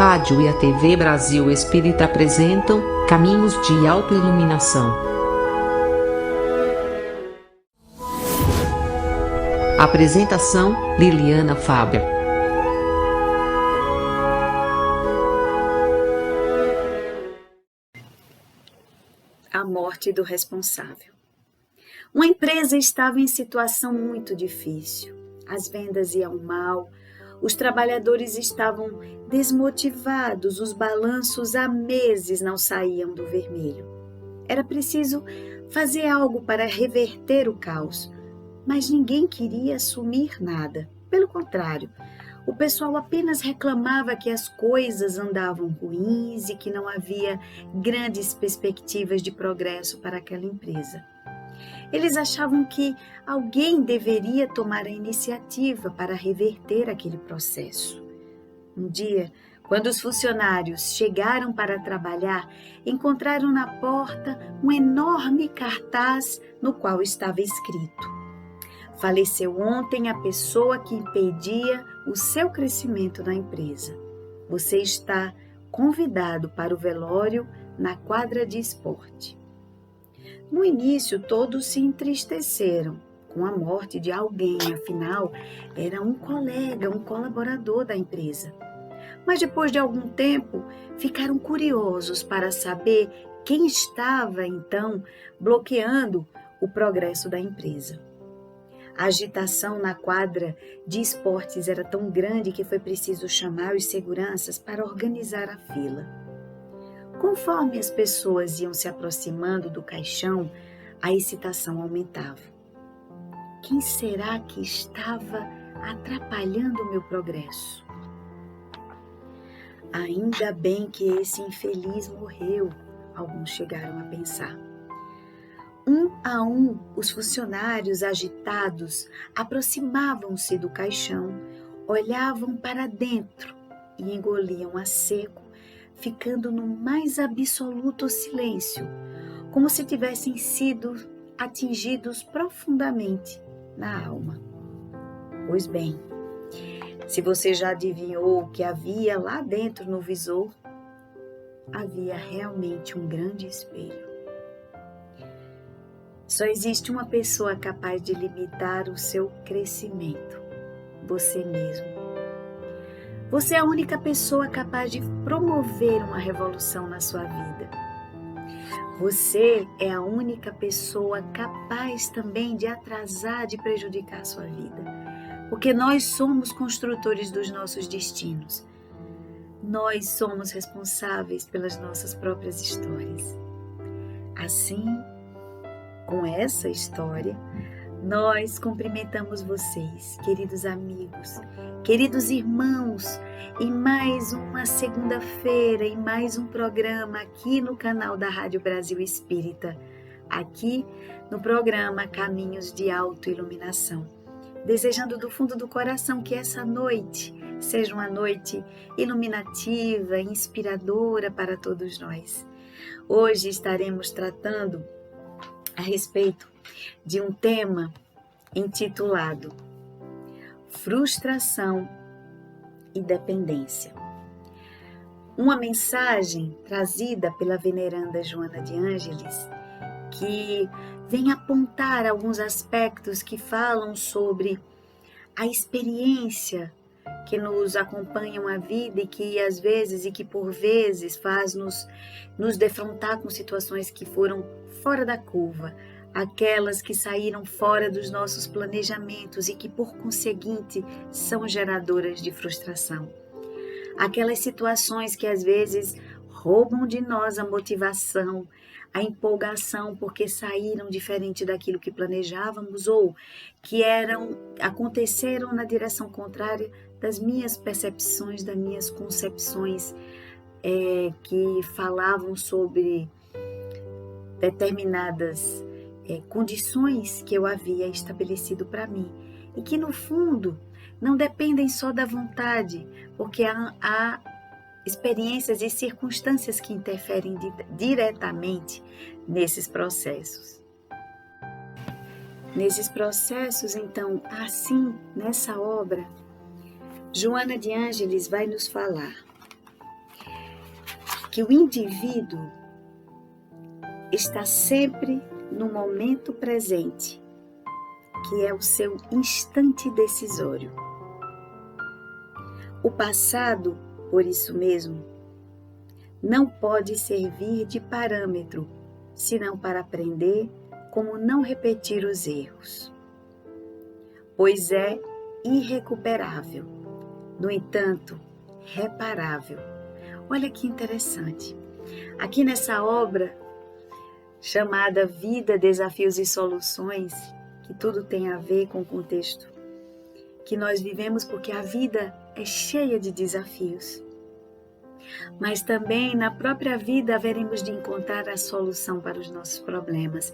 rádio e a TV Brasil Espírita apresentam Caminhos de Autoiluminação. Apresentação: Liliana Faber. A morte do responsável. Uma empresa estava em situação muito difícil. As vendas iam mal, os trabalhadores estavam desmotivados, os balanços há meses não saíam do vermelho. Era preciso fazer algo para reverter o caos, mas ninguém queria assumir nada. Pelo contrário, o pessoal apenas reclamava que as coisas andavam ruins e que não havia grandes perspectivas de progresso para aquela empresa. Eles achavam que alguém deveria tomar a iniciativa para reverter aquele processo. Um dia, quando os funcionários chegaram para trabalhar, encontraram na porta um enorme cartaz no qual estava escrito: faleceu ontem a pessoa que impedia o seu crescimento na empresa. Você está convidado para o velório na quadra de esporte. No início, todos se entristeceram com a morte de alguém, afinal, era um colega, um colaborador da empresa. Mas depois de algum tempo, ficaram curiosos para saber quem estava, então, bloqueando o progresso da empresa. A agitação na quadra de esportes era tão grande que foi preciso chamar os seguranças para organizar a fila. Conforme as pessoas iam se aproximando do caixão, a excitação aumentava. Quem será que estava atrapalhando o meu progresso? Ainda bem que esse infeliz morreu, alguns chegaram a pensar. Um a um, os funcionários agitados aproximavam-se do caixão, olhavam para dentro e engoliam a seco, ficando no mais absoluto silêncio, como se tivessem sido atingidos profundamente na alma. Pois bem, se você já adivinhou o que havia lá dentro no visor, havia realmente um grande espelho. Só existe uma pessoa capaz de limitar o seu crescimento: você mesmo. Você é a única pessoa capaz de promover uma revolução na sua vida. Você é a única pessoa capaz também de atrasar, de prejudicar a sua vida. Porque nós somos construtores dos nossos destinos. Nós somos responsáveis pelas nossas próprias histórias. Assim, com essa história, nós cumprimentamos vocês, queridos amigos, queridos irmãos, em mais uma segunda-feira, em mais um programa aqui no canal da Rádio Brasil Espírita, aqui no programa Caminhos de Autoiluminação. Desejando do fundo do coração que essa noite seja uma noite iluminativa, inspiradora para todos nós. Hoje estaremos tratando a respeito de um tema intitulado Frustração e Dependência. Uma mensagem trazida pela veneranda Joana de Ângeles, que vem apontar alguns aspectos que falam sobre a experiência que nos acompanham a vida e que às vezes e que por vezes faz nos defrontar com situações que foram fora da curva, aquelas que saíram fora dos nossos planejamentos e que por conseguinte são geradoras de frustração. Aquelas situações que às vezes roubam de nós a motivação, a empolgação porque saíram diferente daquilo que planejávamos ou que aconteceram na direção contrária das minhas percepções, das minhas concepções que falavam sobre determinadas condições que eu havia estabelecido para mim e que no fundo não dependem só da vontade, porque há experiências e circunstâncias que interferem diretamente nesses processos. Nesses processos, então, assim, nessa obra, Joana de Ângeles vai nos falar que o indivíduo está sempre no momento presente, que é o seu instante decisório. O passado, por isso mesmo, não pode servir de parâmetro, senão para aprender como não repetir os erros, pois é irrecuperável, no entanto, reparável. Olha que interessante. Aqui nessa obra, chamada Vida, Desafios e Soluções, que tudo tem a ver com o contexto que nós vivemos, porque a vida é cheia de desafios. Mas também na própria vida haveremos de encontrar a solução para os nossos problemas.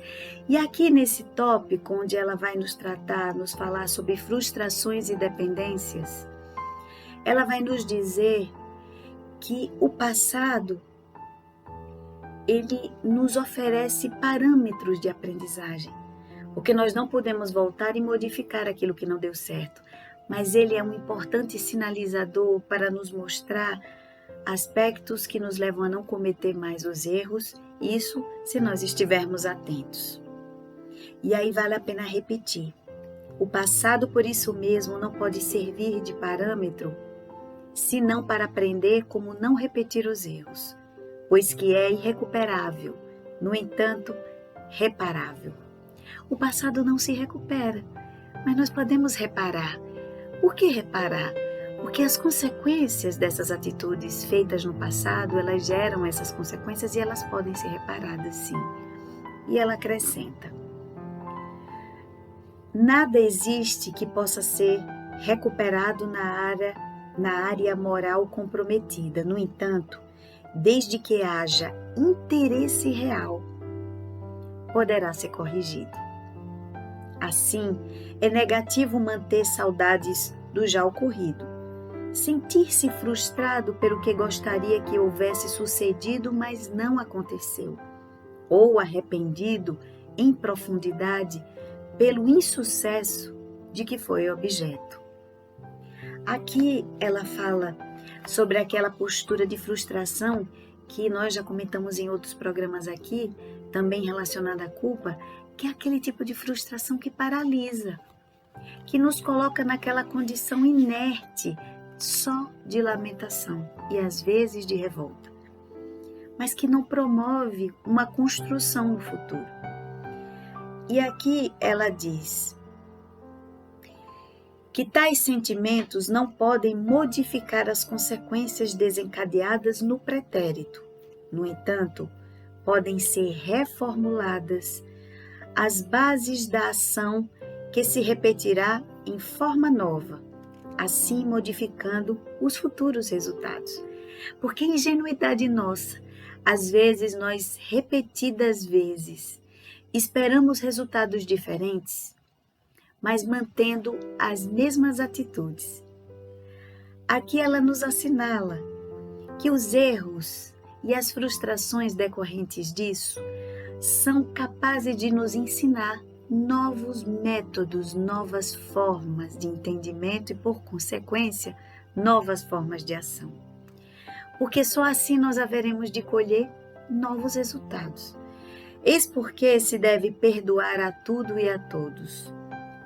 E aqui nesse tópico, onde ela vai nos tratar, nos falar sobre frustrações e dependências, ela vai nos dizer que o passado, ele nos oferece parâmetros de aprendizagem, porque nós não podemos voltar e modificar aquilo que não deu certo, mas ele é um importante sinalizador para nos mostrar aspectos que nos levam a não cometer mais os erros, isso se nós estivermos atentos. E aí vale a pena repetir, o passado por isso mesmo não pode servir de parâmetro, senão para aprender como não repetir os erros, pois que é irrecuperável, no entanto, reparável. O passado não se recupera, mas nós podemos reparar. Por que reparar? Porque as consequências dessas atitudes feitas no passado, elas geram essas consequências e elas podem ser reparadas, sim. E ela acrescenta: nada existe que possa ser recuperado na área moral comprometida. No entanto, desde que haja interesse real, poderá ser corrigido. Assim, é negativo manter saudades do já ocorrido, sentir-se frustrado pelo que gostaria que houvesse sucedido, mas não aconteceu, ou arrependido em profundidade pelo insucesso de que foi objeto. Aqui ela fala sobre aquela postura de frustração que nós já comentamos em outros programas aqui, também relacionada à culpa, que é aquele tipo de frustração que paralisa, que nos coloca naquela condição inerte, só de lamentação e às vezes de revolta, mas que não promove uma construção no futuro. E aqui ela diz que tais sentimentos não podem modificar as consequências desencadeadas no pretérito. No entanto, podem ser reformuladas as bases da ação que se repetirá em forma nova, assim modificando os futuros resultados. Porque ingenuidade nossa, às vezes nós repetidas vezes esperamos resultados diferentes, mas mantendo as mesmas atitudes. Aqui ela nos assinala que os erros e as frustrações decorrentes disso são capazes de nos ensinar novos métodos, novas formas de entendimento e, por consequência, novas formas de ação. Porque só assim nós haveremos de colher novos resultados. Eis porque se deve perdoar a tudo e a todos,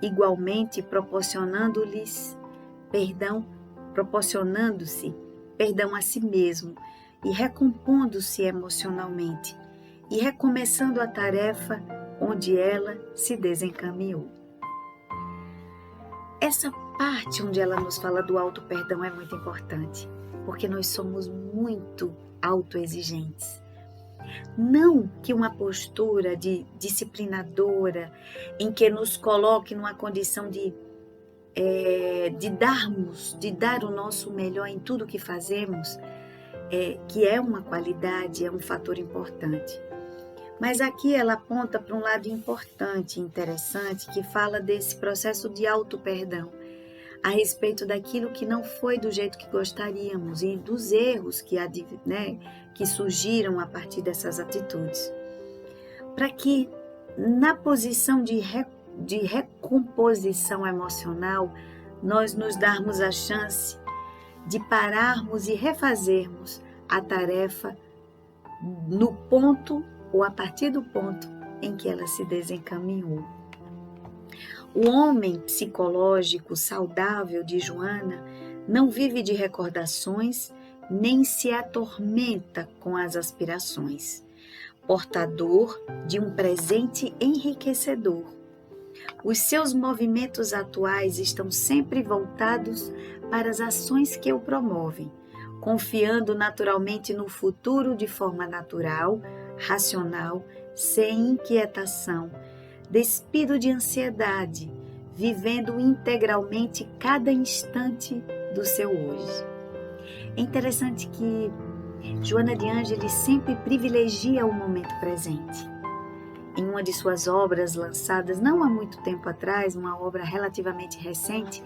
igualmente proporcionando-se perdão a si mesmo e recompondo-se emocionalmente e recomeçando a tarefa onde ela se desencaminhou. Essa parte onde ela nos fala do auto-perdão é muito importante, porque nós somos muito autoexigentes. Não que uma postura de disciplinadora, em que nos coloque numa condição de dar o nosso melhor em tudo que fazemos, que é uma qualidade, é um fator importante. Mas aqui ela aponta para um lado importante e interessante, que fala desse processo de auto-perdão, a respeito daquilo que não foi do jeito que gostaríamos e dos erros que surgiram a partir dessas atitudes. Para que, na posição de recomposição emocional, nós nos darmos a chance de pararmos e refazermos a tarefa no ponto ou a partir do ponto em que ela se desencaminhou. O homem psicológico saudável de Joana não vive de recordações nem se atormenta com as aspirações, portador de um presente enriquecedor. Os seus movimentos atuais estão sempre voltados para as ações que o promovem, confiando naturalmente no futuro de forma natural, racional, sem inquietação, despido de ansiedade, vivendo integralmente cada instante do seu hoje. É interessante que Joana de Ângeles sempre privilegia o momento presente. Em uma de suas obras lançadas não há muito tempo atrás, uma obra relativamente recente,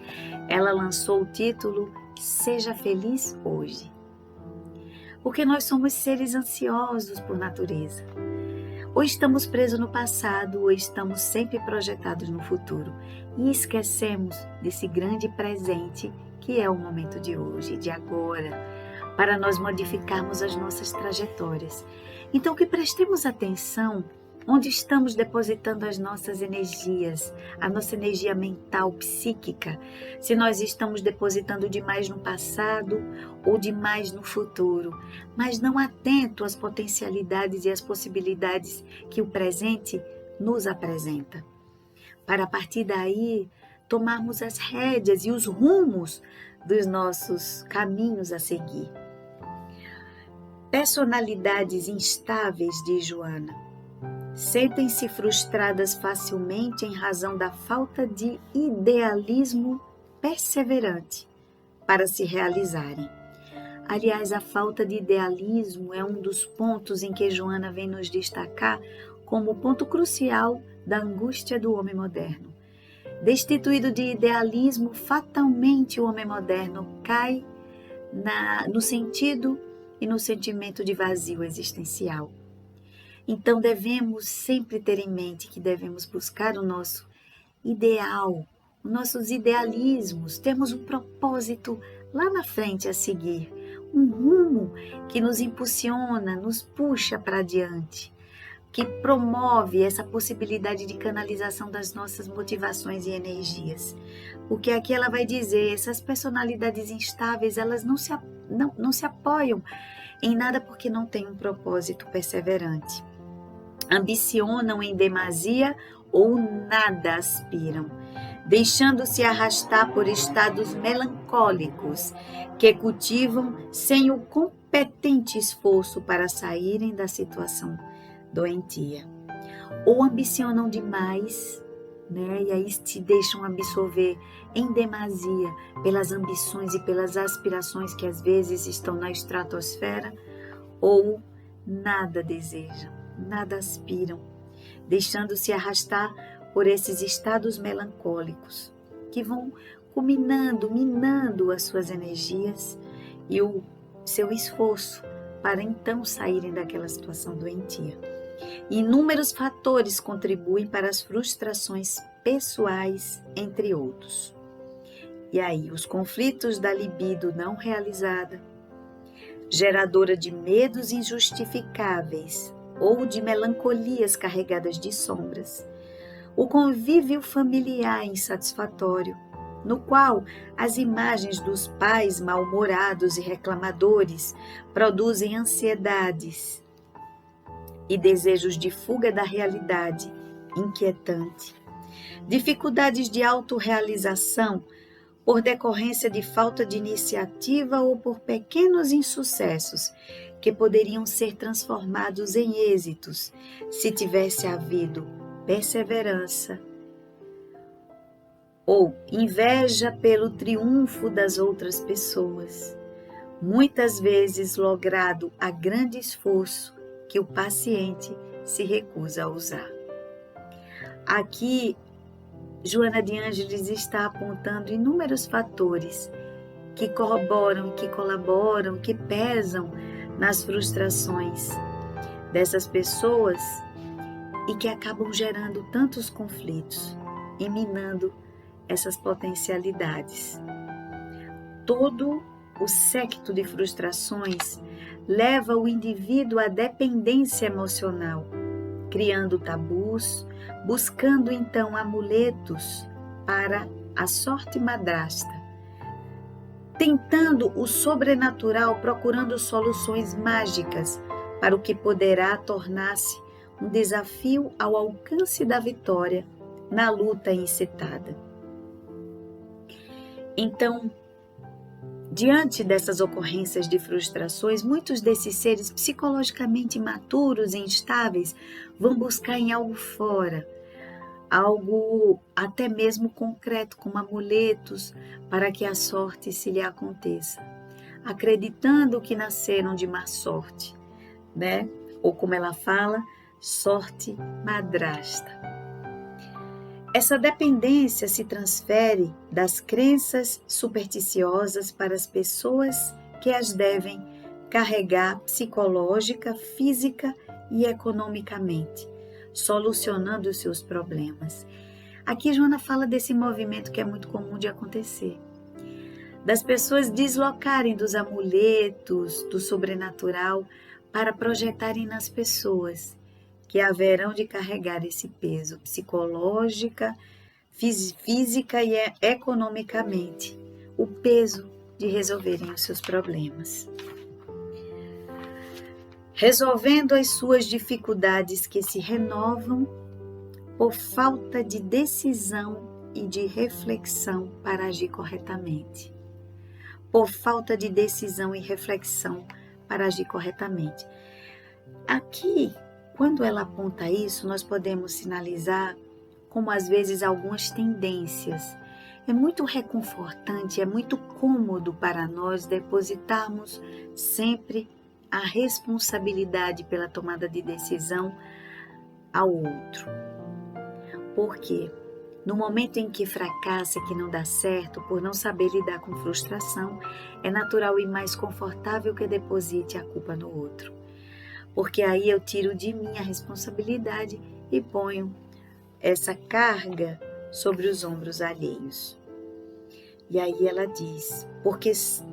ela lançou o título Seja Feliz Hoje. Porque nós somos seres ansiosos por natureza. Ou estamos presos no passado, ou estamos sempre projetados no futuro. E esquecemos desse grande presente que é o momento de hoje, de agora, para nós modificarmos as nossas trajetórias. Então, que prestemos atenção onde estamos depositando as nossas energias, a nossa energia mental, psíquica, se nós estamos depositando demais no passado ou demais no futuro, mas não atento às potencialidades e às possibilidades que o presente nos apresenta. Para a partir daí, tomarmos as rédeas e os rumos dos nossos caminhos a seguir. Personalidades instáveis de Joana sentem-se frustradas facilmente em razão da falta de idealismo perseverante para se realizarem. Aliás, a falta de idealismo é um dos pontos em que Joana vem nos destacar como ponto crucial da angústia do homem moderno. Destituído de idealismo, fatalmente o homem moderno cai no sentido e no sentimento de vazio existencial. Então devemos sempre ter em mente que devemos buscar o nosso ideal, os nossos idealismos, temos um propósito lá na frente a seguir, um rumo que nos impulsiona, nos puxa para adiante, que promove essa possibilidade de canalização das nossas motivações e energias. Porque aqui ela vai dizer, essas personalidades instáveis, elas não se apoiam em nada porque não têm um propósito perseverante. Ambicionam em demasia ou nada aspiram, deixando-se arrastar por estados melancólicos que cultivam sem o competente esforço para saírem da situação doentia. Ou ambicionam demais, né? E aí se deixam absorver em demasia pelas ambições e pelas aspirações que às vezes estão na estratosfera, ou nada desejam, nada aspiram, deixando-se arrastar por esses estados melancólicos que vão culminando, minando as suas energias e o seu esforço para então saírem daquela situação doentia. Inúmeros fatores contribuem para as frustrações pessoais, entre outros. E aí, os conflitos da libido não realizada, geradora de medos injustificáveis ou de melancolias carregadas de sombras, o convívio familiar insatisfatório, no qual as imagens dos pais mal-humorados e reclamadores produzem ansiedades e desejos de fuga da realidade inquietante, dificuldades de autorrealização por decorrência de falta de iniciativa ou por pequenos insucessos que poderiam ser transformados em êxitos se tivesse havido perseverança, ou inveja pelo triunfo das outras pessoas, muitas vezes logrado a grande esforço que o paciente se recusa a usar. Aqui, Joana de Ângeles está apontando inúmeros fatores que corroboram, que colaboram, que pesam nas frustrações dessas pessoas e que acabam gerando tantos conflitos e minando essas potencialidades. Todo o séquito de frustrações leva o indivíduo à dependência emocional, criando tabus, buscando então amuletos para a sorte madrasta, tentando o sobrenatural, procurando soluções mágicas para o que poderá tornar-se um desafio ao alcance da vitória na luta incitada. Então, diante dessas ocorrências de frustrações, muitos desses seres psicologicamente imaturos e instáveis vão buscar em algo fora, algo até mesmo concreto, como amuletos, para que a sorte se lhe aconteça, acreditando que nasceram de má sorte, né? Ou como ela fala, sorte madrasta. Essa dependência se transfere das crenças supersticiosas para as pessoas que as devem carregar psicológica, física e economicamente, solucionando os seus problemas. Aqui Joana fala desse movimento que é muito comum de acontecer, das pessoas deslocarem dos amuletos, do sobrenatural, para projetarem nas pessoas, que haverão de carregar esse peso psicológica, física e economicamente, o peso de resolverem os seus problemas. Resolvendo as suas dificuldades que se renovam por falta de decisão e de reflexão para agir corretamente. Por falta de decisão e reflexão para agir corretamente. Aqui, quando ela aponta isso, nós podemos sinalizar como às vezes algumas tendências. É muito reconfortante, é muito cômodo para nós depositarmos sempre a responsabilidade pela tomada de decisão ao outro. Por quê? No momento em que fracassa, que não dá certo, por não saber lidar com frustração, é natural e mais confortável que deposite a culpa no outro. Porque aí eu tiro de mim a responsabilidade e ponho essa carga sobre os ombros alheios. E aí ela diz,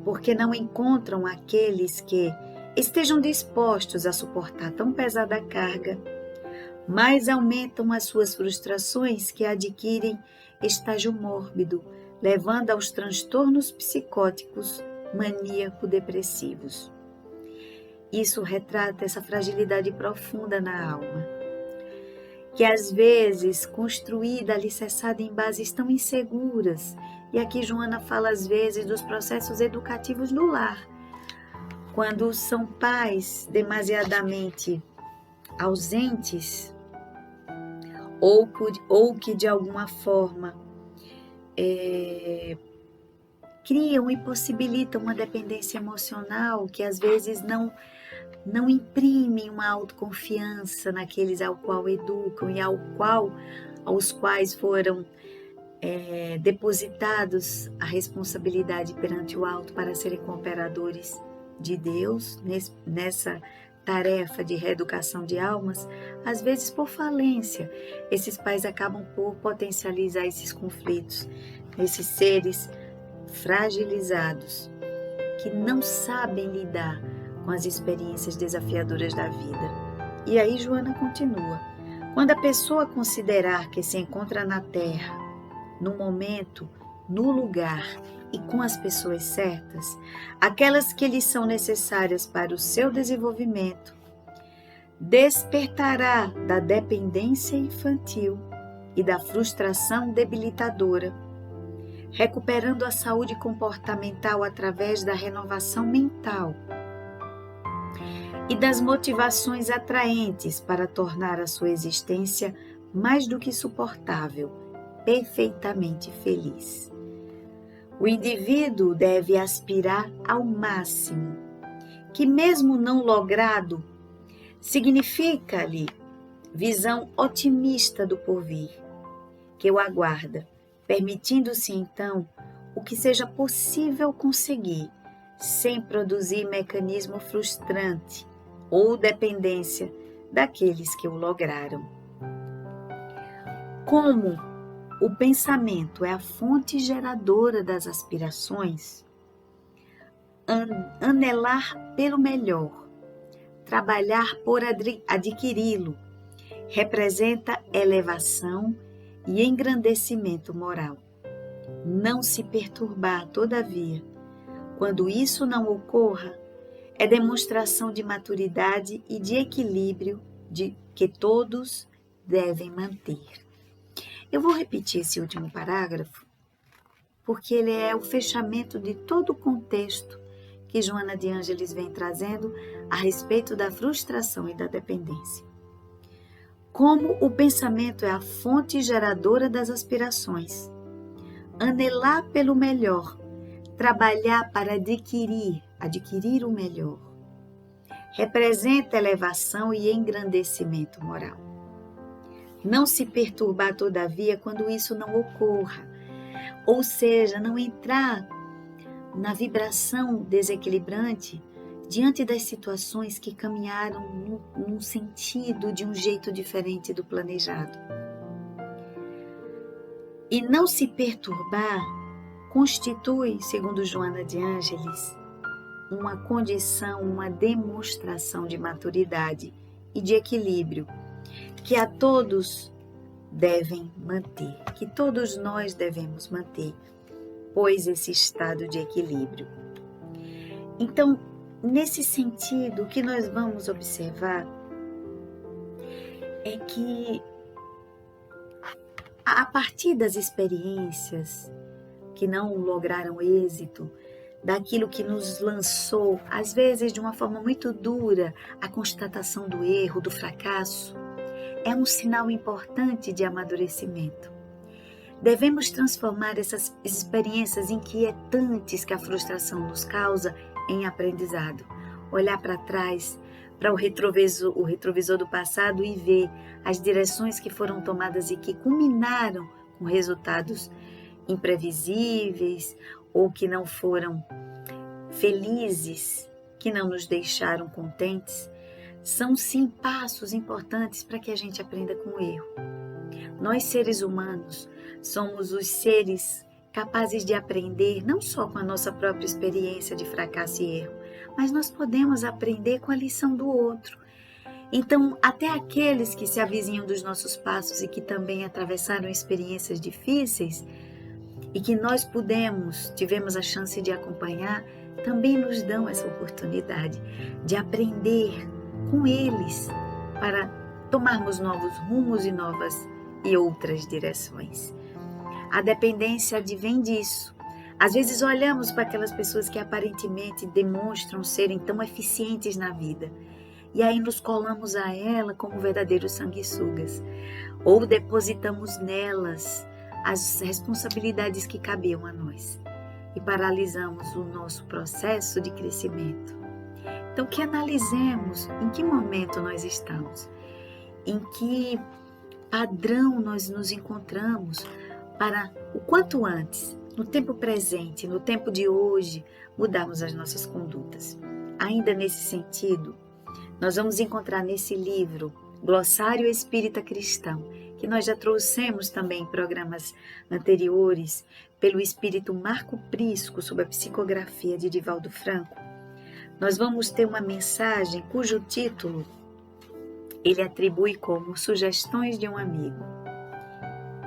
porque não encontram aqueles que estejam dispostos a suportar tão pesada carga, mais aumentam as suas frustrações que adquirem estágio mórbido, levando aos transtornos psicóticos maníaco-depressivos. Isso retrata essa fragilidade profunda na alma, que às vezes construída, alicerçada em bases tão inseguras. E aqui Joana fala às vezes dos processos educativos no lar, quando são pais demasiadamente ausentes ou que de alguma forma criam e possibilitam uma dependência emocional que às vezes não imprimem uma autoconfiança naqueles ao qual educam e aos quais foram depositados a responsabilidade perante o alto para serem cooperadores de Deus nessa tarefa de reeducação de almas. Às vezes por falência, esses pais acabam por potencializar esses conflitos, esses seres fragilizados que não sabem lidar com as experiências desafiadoras da vida. E aí Joana continua: quando a pessoa considerar que se encontra na Terra, no momento, no lugar e com as pessoas certas, aquelas que lhes são necessárias para o seu desenvolvimento, despertará da dependência infantil e da frustração debilitadora, recuperando a saúde comportamental através da renovação mental e das motivações atraentes para tornar a sua existência mais do que suportável, perfeitamente feliz. O indivíduo deve aspirar ao máximo, que mesmo não logrado, significa-lhe visão otimista do porvir, que o aguarda, permitindo-se então o que seja possível conseguir, sem produzir mecanismo frustrante ou dependência daqueles que o lograram. Como o pensamento é a fonte geradora das aspirações, anelar pelo melhor, trabalhar por adquiri-lo, representa elevação e engrandecimento moral. Não se perturbar, todavia, quando isso não ocorra, é demonstração de maturidade e de equilíbrio que todos devem manter. Eu vou repetir esse último parágrafo, porque ele é o fechamento de todo o contexto que Joana de Ângeles vem trazendo a respeito da frustração e da dependência. Como o pensamento é a fonte geradora das aspirações, anelar pelo melhor, trabalhar para adquirir o melhor, representa elevação e engrandecimento moral. Não se perturbar, todavia, quando isso não ocorra, ou seja, não entrar na vibração desequilibrante diante das situações que caminharam num sentido de um jeito diferente do planejado. E não se perturbar constitui, segundo Joana de Ângeles, uma condição, uma demonstração de maturidade e de equilíbrio que a todos devem manter, que todos nós devemos manter, pois esse estado de equilíbrio. Então, nesse sentido, o que nós vamos observar é que a partir das experiências que não lograram êxito, daquilo que nos lançou, às vezes de uma forma muito dura, a constatação do erro, do fracasso, é um sinal importante de amadurecimento. Devemos transformar essas experiências inquietantes que a frustração nos causa em aprendizado. Olhar para trás, para o retrovisor do passado e ver as direções que foram tomadas e que culminaram com resultados imprevisíveis ou que não foram felizes, que não nos deixaram contentes, são sim passos importantes para que a gente aprenda com o erro. Nós, seres humanos, somos os seres capazes de aprender não só com a nossa própria experiência de fracasso e erro, mas nós podemos aprender com a lição do outro. Então, até aqueles que se avizinham dos nossos passos e que também atravessaram experiências difíceis e que nós tivemos a chance de acompanhar, também nos dão essa oportunidade de aprender com eles para tomarmos novos rumos e novas e outras direções. A dependência advém disso. Às vezes olhamos para aquelas pessoas que aparentemente demonstram serem tão eficientes na vida e aí nos colamos a ela como verdadeiros sanguessugas ou depositamos nelas as responsabilidades que cabiam a nós e paralisamos o nosso processo de crescimento. Então, que analisemos em que momento nós estamos, em que padrão nós nos encontramos para o quanto antes, no tempo presente, no tempo de hoje, mudarmos as nossas condutas. Ainda nesse sentido, nós vamos encontrar nesse livro, Glossário Espírita Cristão, que nós já trouxemos também em programas anteriores, pelo espírito Marco Prisco, sob a psicografia de Divaldo Franco. Nós vamos ter uma mensagem cujo título ele atribui como Sugestões de um Amigo.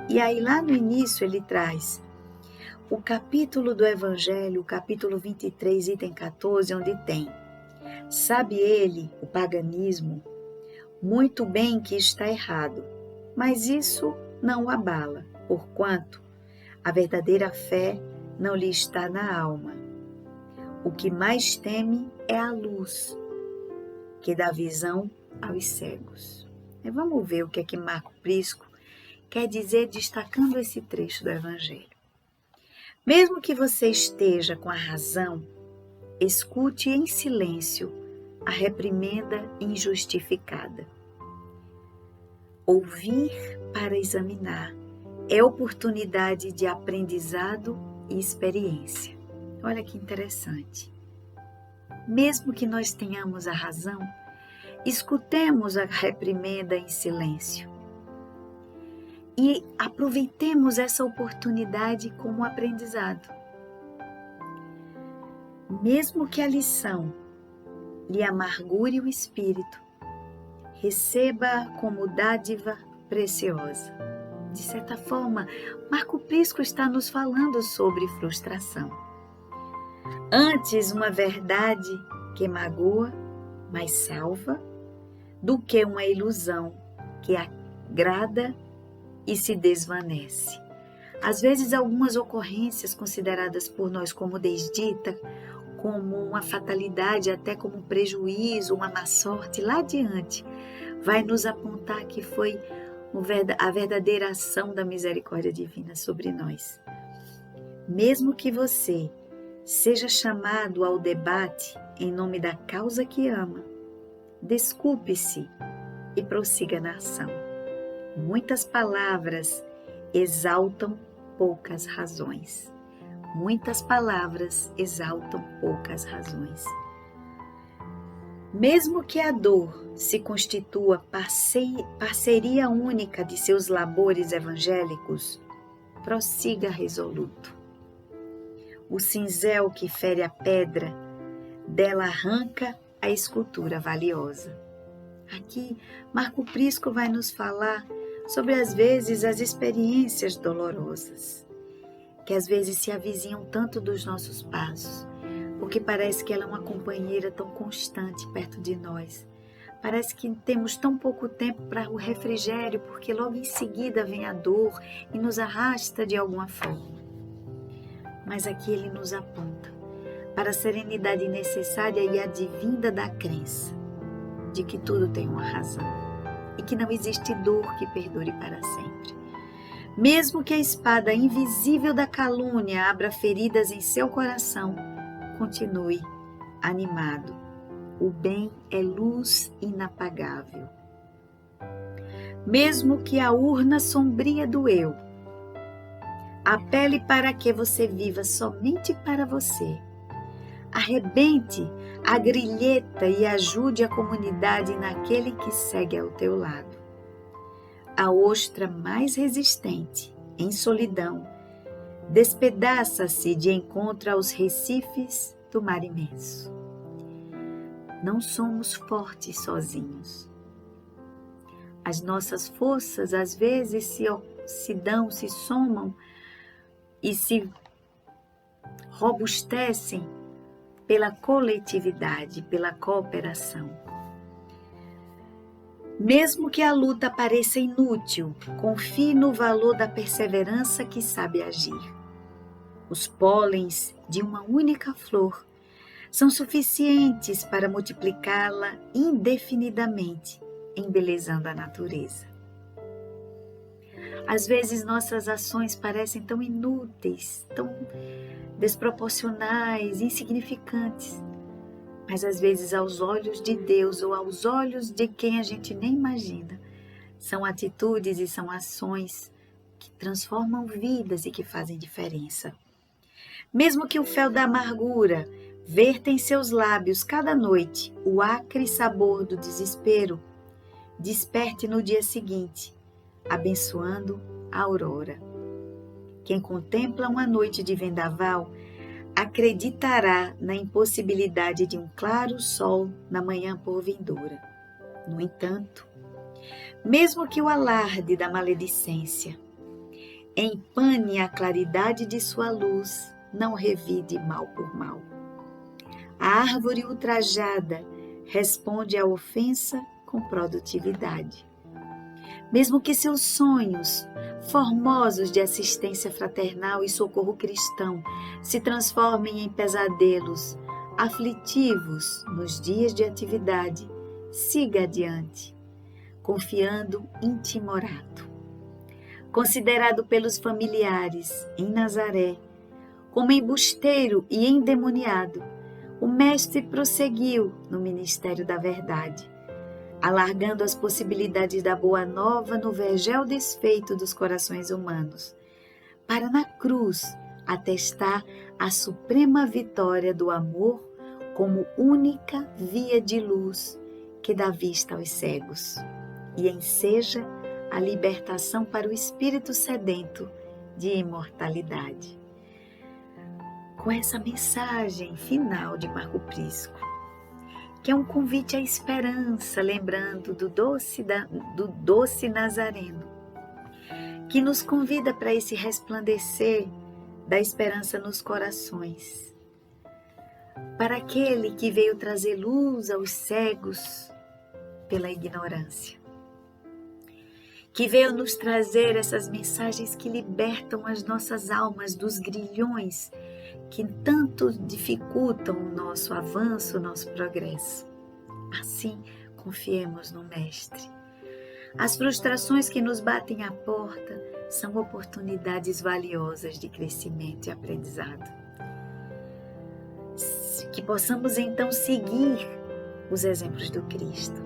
E aí lá no início ele traz o capítulo do Evangelho, o capítulo 23, item 14, onde tem: sabe ele, o paganismo, muito bem que está errado, mas isso não o abala, porquanto a verdadeira fé não lhe está na alma. O que mais teme é a luz, que dá visão aos cegos. Vamos ver o que é que Marco Prisco quer dizer destacando esse trecho do Evangelho. Mesmo que você esteja com a razão, escute em silêncio a reprimenda injustificada. Ouvir para examinar é oportunidade de aprendizado e experiência. Olha que interessante. Mesmo que nós tenhamos a razão, escutemos a reprimenda em silêncio e aproveitemos essa oportunidade como aprendizado. Mesmo que a lição lhe amargure o espírito, receba como dádiva preciosa. De certa forma, Marco Prisco está nos falando sobre frustração. Antes uma verdade que magoa, mas salva, do que uma ilusão que agrada e se desvanece. Às vezes, algumas ocorrências consideradas por nós como desdita, como uma fatalidade, até como um prejuízo, uma má sorte, lá adiante, vai nos apontar que foi a verdadeira ação da misericórdia divina sobre nós. Mesmo que você seja chamado ao debate em nome da causa que ama, desculpe-se e prossiga na ação. Muitas palavras exaltam poucas razões. Muitas palavras exaltam poucas razões. Mesmo que a dor se constitua parceria única de seus labores evangélicos, prossiga resoluto. O cinzel que fere a pedra, dela arranca a escultura valiosa. Aqui, Marco Prisco vai nos falar sobre, às vezes, as experiências dolorosas, que às vezes se avizinham tanto dos nossos passos, porque parece que ela é uma companheira tão constante perto de nós. Parece que temos tão pouco tempo para o refrigério, porque logo em seguida vem a dor e nos arrasta de alguma forma. Mas aqui ele nos aponta para a serenidade necessária e advinda da crença de que tudo tem uma razão e que não existe dor que perdure para sempre. Mesmo que a espada invisível da calúnia abra feridas em seu coração, continue animado. O bem é luz inapagável. Mesmo que a urna sombria do eu apele para que você viva somente para você, arrebente a grilheta e ajude a comunidade naquele que segue ao teu lado. A ostra mais resistente, em solidão, despedaça-se de encontro aos recifes do mar imenso. Não somos fortes sozinhos. As nossas forças às vezes se somam e se robustecem pela coletividade, pela cooperação. Mesmo que a luta pareça inútil, confie no valor da perseverança que sabe agir. Os pólens de uma única flor são suficientes para multiplicá-la indefinidamente, embelezando a natureza. Às vezes nossas ações parecem tão inúteis, tão desproporcionais, insignificantes, mas às vezes aos olhos de Deus ou aos olhos de quem a gente nem imagina, são atitudes e são ações que transformam vidas e que fazem diferença. Mesmo que o fel da amargura verta em seus lábios cada noite o acre sabor do desespero, desperte no dia seguinte, abençoando a aurora. Quem contempla uma noite de vendaval acreditará na impossibilidade de um claro sol na manhã por vindoura. No entanto, mesmo que o alarde da maledicência empane a claridade de sua luz, não revide mal por mal. A árvore ultrajada responde à ofensa com produtividade. Mesmo que seus sonhos formosos de assistência fraternal e socorro cristão se transformem em pesadelos aflitivos nos dias de atividade, siga adiante, confiando intimorado. Considerado pelos familiares em Nazaré como embusteiro e endemoniado, o mestre prosseguiu no ministério da verdade, alargando as possibilidades da boa nova no vergel desfeito dos corações humanos, para na cruz atestar a suprema vitória do amor como única via de luz que dá vista aos cegos, e enseja a libertação para o espírito sedento de imortalidade. Com essa mensagem final de Marco Prisco, que é um convite à esperança, lembrando do doce Nazareno, que nos convida para esse resplandecer da esperança nos corações, para aquele que veio trazer luz aos cegos pela ignorância, que veio nos trazer essas mensagens que libertam as nossas almas dos grilhões que tanto dificultam o nosso avanço, o nosso progresso. Assim, confiemos no Mestre. As frustrações que nos batem à porta são oportunidades valiosas de crescimento e aprendizado. Que possamos então seguir os exemplos do Cristo.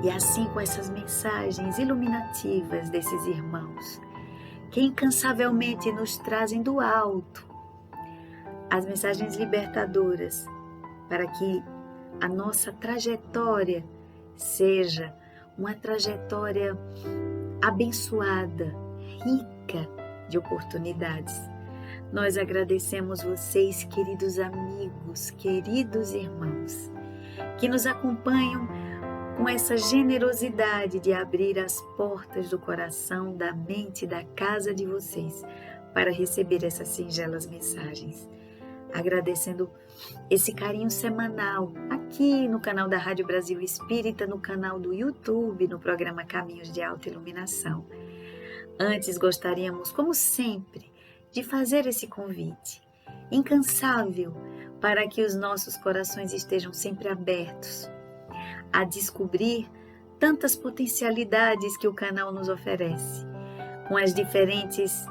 E assim, com essas mensagens iluminativas desses irmãos, que incansavelmente nos trazem do alto as mensagens libertadoras, para que a nossa trajetória seja uma trajetória abençoada, rica de oportunidades. Nós agradecemos vocês, queridos amigos, queridos irmãos, que nos acompanham com essa generosidade de abrir as portas do coração, da mente, da casa de vocês, para receber essas singelas mensagens. Agradecendo esse carinho semanal aqui no canal da Rádio Brasil Espírita, no canal do YouTube, no programa Caminhos de Autoiluminação. Antes gostaríamos, como sempre, de fazer esse convite incansável para que os nossos corações estejam sempre abertos a descobrir tantas potencialidades que o canal nos oferece, com as diferentes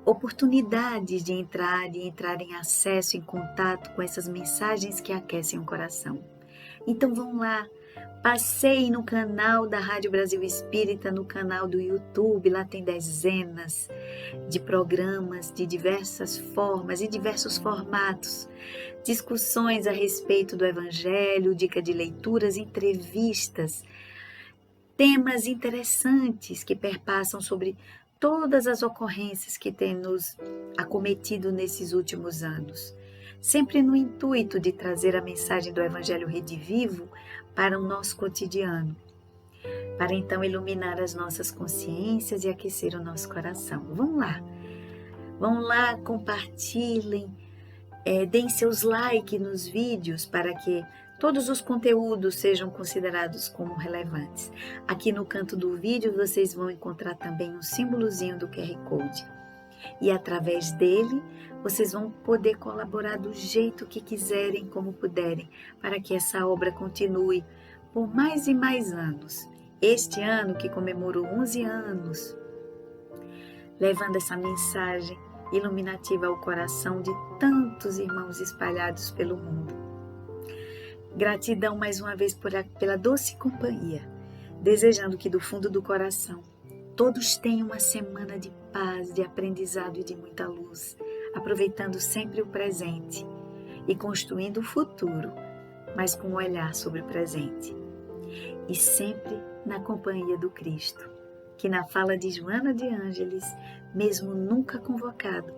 oportunidades de entrar em acesso, em contato com essas mensagens que aquecem o coração. Então vão lá, passeiem no canal da Rádio Brasil Espírita, no canal do YouTube, lá tem dezenas de programas de diversas formas e diversos formatos, discussões a respeito do Evangelho, dica de leituras, entrevistas, temas interessantes que perpassam sobre todas as ocorrências que têm nos acometido nesses últimos anos, sempre no intuito de trazer a mensagem do Evangelho redivivo para o nosso cotidiano, para então iluminar as nossas consciências e aquecer o nosso coração. Vão lá, compartilhem, deem seus likes nos vídeos para que todos os conteúdos sejam considerados como relevantes. Aqui no canto do vídeo vocês vão encontrar também um símbolozinho do QR Code. E através dele vocês vão poder colaborar do jeito que quiserem, como puderem, para que essa obra continue por mais e mais anos. Este ano que comemorou 11 anos, levando essa mensagem iluminativa ao coração de tantos irmãos espalhados pelo mundo. Gratidão mais uma vez pela doce companhia, desejando que do fundo do coração todos tenham uma semana de paz, de aprendizado e de muita luz, aproveitando sempre o presente e construindo o futuro, mas com um olhar sobre o presente. E sempre na companhia do Cristo, que na fala de Joana de Ângeles, mesmo nunca convocado,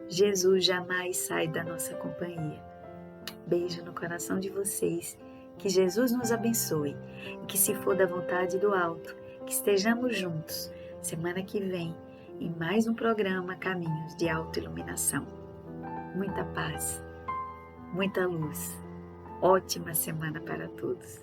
Jesus jamais sai da nossa companhia. Beijo no coração de vocês, que Jesus nos abençoe e que, se for da vontade do alto, que estejamos juntos semana que vem em mais um programa Caminhos de Autoiluminação. Muita paz, muita luz, ótima semana para todos.